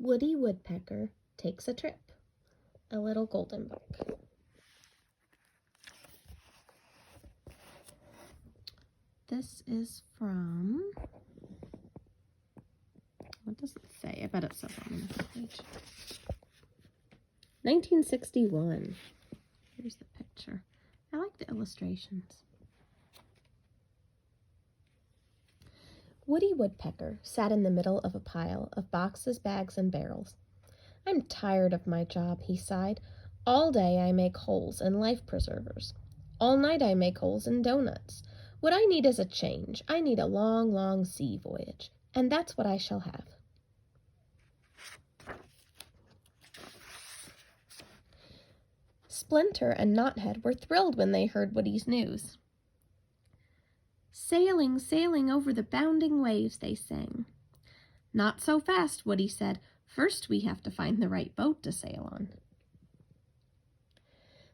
Woody Woodpecker Takes a Trip, a Little Golden Book. This is from, what does it say? I bet it says on the page. 1961. Here's the picture. I like the illustrations. Woody Woodpecker sat in the middle of a pile of boxes, bags, and barrels. "I'm tired of my job," he sighed. "All day I make holes in life preservers. All night I make holes in donuts. What I need is a change. I need a long, long sea voyage, and that's what I shall have." Splinter and Knothead were thrilled when they heard Woody's news. "Sailing, sailing over the bounding waves," they sang. "Not so fast," Woody said. "First we have to find the right boat to sail on."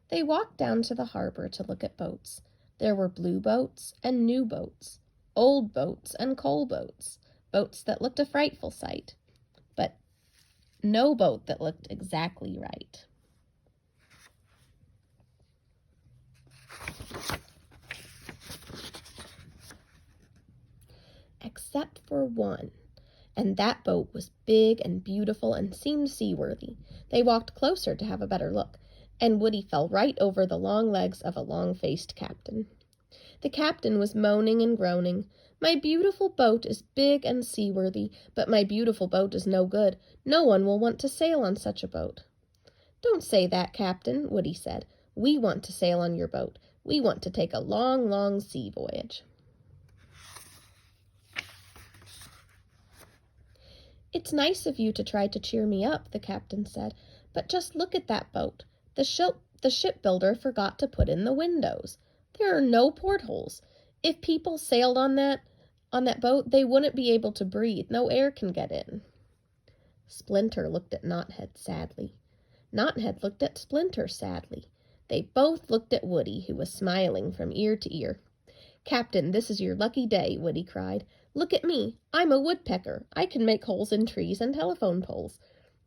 They walked down to the harbor to look at boats. There were blue boats and new boats, old boats and coal boats, boats that looked a frightful sight, but no boat that looked exactly right. Except for one, and that boat was big and beautiful and seemed seaworthy. They walked closer to have a better look, and Woody fell right over the long legs of a long-faced captain. The captain was moaning and groaning. "My beautiful boat is big and seaworthy, but my beautiful boat is no good. No one will want to sail on such a boat." "Don't say that, Captain," Woody said. "We want to sail on your boat. We want to take a long, long sea voyage." "It's nice of you to try to cheer me up," the captain said, "but just look at that boat. The shipbuilder forgot to put in the windows. There are no portholes. If people sailed on that boat, they wouldn't be able to breathe. No air can get in." Splinter looked at Knothead sadly. Knothead looked at Splinter sadly. They both looked at Woody, who was smiling from ear to ear. "Captain, this is your lucky day," Woody cried. "Look at me. I'm a woodpecker. I can make holes in trees and telephone poles.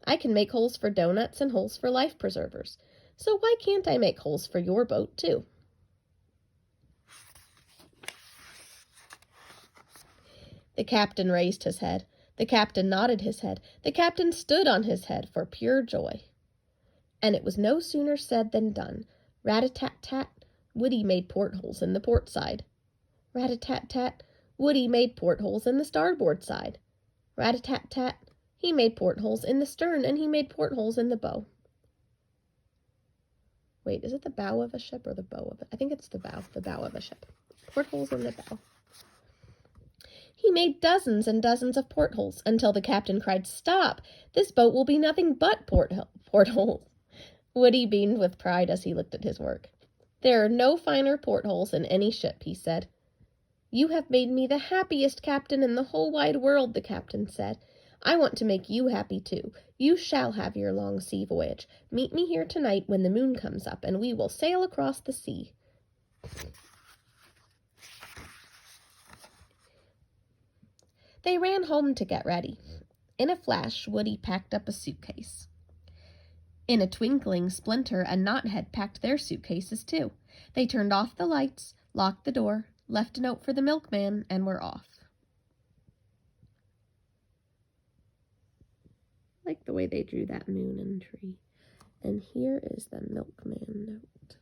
I can make holes for donuts and holes for life preservers. So why can't I make holes for your boat, too?" The captain raised his head. The captain nodded his head. The captain stood on his head for pure joy. And it was no sooner said than done. Rat-a-tat-tat, Woody made portholes in the port side. Rat-a-tat-tat, Woody made portholes in the starboard side. Rat-a-tat-tat, he made portholes in the stern, and he made portholes in the bow. Wait, is it the bow of a ship or the bow of it? I think it's the bow of a ship. Portholes in the bow. He made dozens and dozens of portholes until the captain cried, "Stop! This boat will be nothing but portholes." Woody beamed with pride as he looked at his work. "There are no finer portholes in any ship," he said. "You have made me the happiest captain in the whole wide world," the captain said. "I want to make you happy too. You shall have your long sea voyage. Meet me here tonight when the moon comes up, and we will sail across the sea." They ran home to get ready. In a flash, Woody packed up a suitcase. In a twinkling, Splinter and Knothead packed their suitcases too. They turned off the lights, locked the door, left a note for the milkman, and were off. I like the way they drew that moon and tree. And here is the milkman note.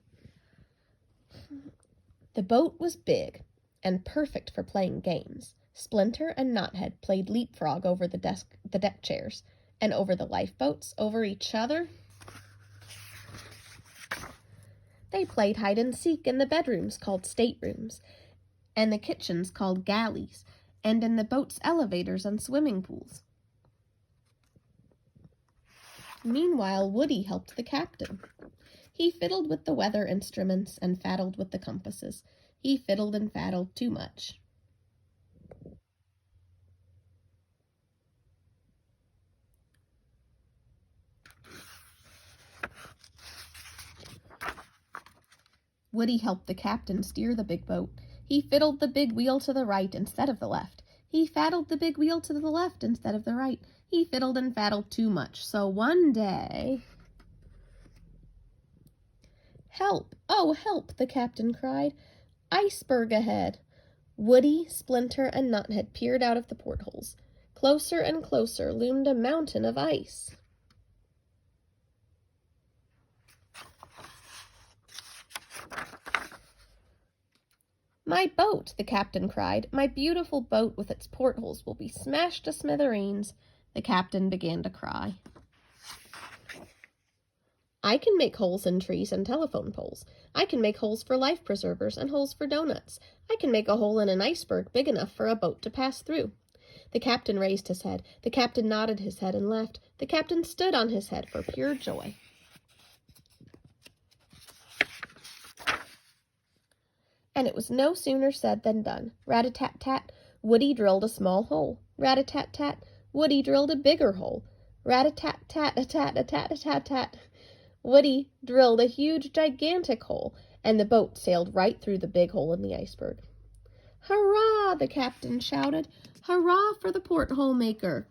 The boat was big and perfect for playing games. Splinter and Knothead played leapfrog over the deck chairs, and over the lifeboats, over each other. They played hide and seek in the bedrooms called staterooms, and the kitchens called galleys, and in the boat's elevators and swimming pools. Meanwhile, Woody helped the captain. He fiddled with the weather instruments and faddled with the compasses. He fiddled and faddled too much. Woody helped the captain steer the big boat. He fiddled the big wheel to the right instead of the left. He faddled the big wheel to the left instead of the right. He fiddled and faddled too much, so one day... "Help! Oh, help!" the captain cried. "Iceberg ahead!" Woody, Splinter, and Knothead peered out of the portholes. Closer and closer loomed a mountain of ice. "My boat!" the captain cried. "My beautiful boat with its portholes will be smashed to smithereens." The captain began to cry. "I can make holes in trees and telephone poles. I can make holes for life preservers and holes for donuts. I can make a hole in an iceberg big enough for a boat to pass through." The captain raised his head. The captain nodded his head and laughed. The captain stood on his head for pure joy. And it was no sooner said than done. Rat-a-tat-tat, Woody drilled a small hole. Rat-a-tat-tat, Woody drilled a bigger hole. Rat-a-tat-tat-a-tat-a-tat-a-tat-tat. Woody drilled a huge, gigantic hole, and the boat sailed right through the big hole in the iceberg. "Hurrah!" the captain shouted. "Hurrah for the porthole maker!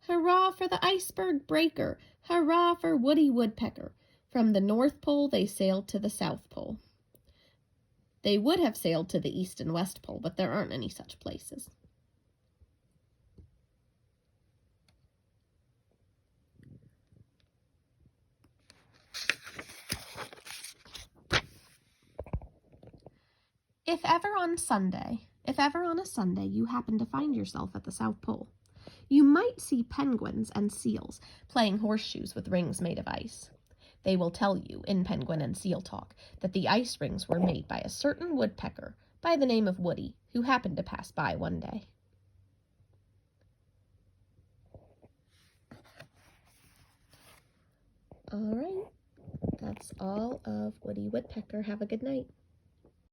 Hurrah for the iceberg breaker! Hurrah for Woody Woodpecker!" From the North Pole they sailed to the South Pole. They would have sailed to the East and West Pole, but there aren't any such places. If ever on a Sunday you happen to find yourself at the South Pole, you might see penguins and seals playing horseshoes with rings made of ice. They will tell you, in penguin and seal talk, that the ice rings were made by a certain woodpecker by the name of Woody, who happened to pass by one day. All right, that's all of Woody Woodpecker. Have a good night.